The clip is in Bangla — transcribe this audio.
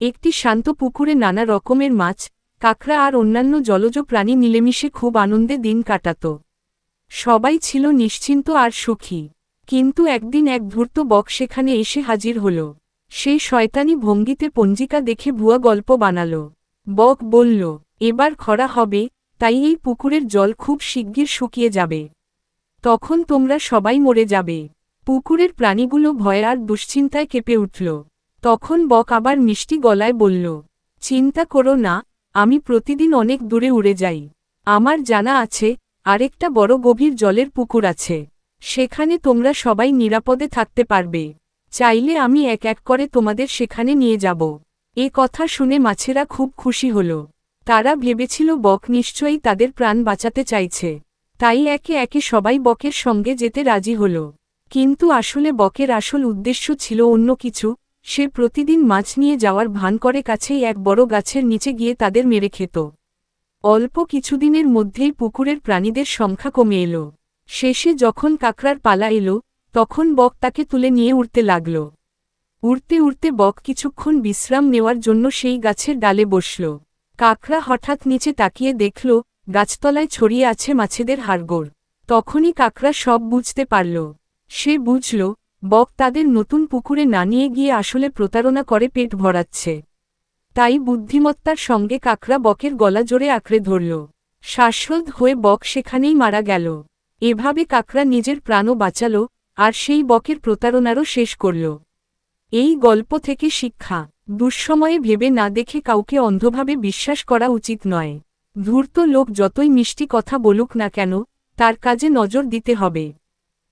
একটি শান্ত পুকুরে নানা রকমের মাছ, কাঁকড়া আর অন্যান্য জলজ প্রাণী মিলেমিশে খুব আনন্দে দিন কাটাত। সবাই ছিল নিশ্চিন্ত আর সুখী। কিন্তু একদিন এক ধূর্ত বক সেখানে এসে হাজির হল। সেই শয়তানি ভঙ্গিতে পঞ্জিকা দেখে ভুয়া গল্প বানাল। বক বলল, এবার খরা হবে, তাই এই পুকুরের জল খুব শিগগির শুকিয়ে যাবে। তখন তোমরা সবাই মরে যাবে। পুকুরের প্রাণীগুলো ভয়ে আর দুশ্চিন্তায় কেঁপে উঠল। তখন বক আবার মিষ্টি গলায় বলল, চিন্তা করো না, আমি প্রতিদিন অনেক দূরে উড়ে যাই। আমার জানা আছে আরেকটা বড় গভীর জলের পুকুর আছে। সেখানে তোমরা সবাই নিরাপদে থাকতে পারবে। চাইলে আমি এক এক করে তোমাদের সেখানে নিয়ে যাব। এ কথা শুনে মাছেরা খুব খুশি হল। তারা ভেবেছিল বক নিশ্চয়ই তাদের প্রাণ বাঁচাতে চাইছে। তাই একে একে সবাই বকের সঙ্গে যেতে রাজি হল। কিন্তু আসলে বকের আসল উদ্দেশ্য ছিল অন্য কিছু। সে প্রতিদিন মাছ নিয়ে যাওয়ার ভান করে কাছেই এক বড় গাছের নিচে গিয়ে তাদের মেরে খেত। অল্প কিছুদিনের মধ্যেই পুকুরের প্রাণীদের সংখ্যা কমে এল। শেষে যখন কাঁকড়ার পালা এলো, তখন বক তাকে তুলে নিয়ে উড়তে লাগল। উড়তে উড়তে বক কিছুক্ষণ বিশ্রাম নেওয়ার জন্য সেই গাছের ডালে বসল। কাঁকড়া হঠাৎ নিচে তাকিয়ে দেখল, গাছতলায় ছড়িয়ে আছে মাছেদের হাড়গোড়। তখনই কাঁকড়া সব বুঝতে পারল। সে বুঝল, বক তাদের নতুন পুকুরে না নিয়ে গিয়ে আসলে প্রতারণা করে পেট ভরাচ্ছে। তাই বুদ্ধিমত্তার সঙ্গে কাঁকড়া বকের গলা জোরে আঁকড়ে ধরল। শ্বাসরোধ হয়ে বক সেখানেই মারা গেল। এভাবে কাঁকড়া নিজের প্রাণও বাঁচাল, আর সেই বকের প্রতারণারও শেষ করল। এই গল্প থেকে শিক্ষা: দুঃসময়ে ভেবে না দেখে কাউকে অন্ধভাবে বিশ্বাস করা উচিত নয়। ধূর্ত লোক যতই মিষ্টি কথা বলুক না কেন, তার কাজে নজর দিতে হবে।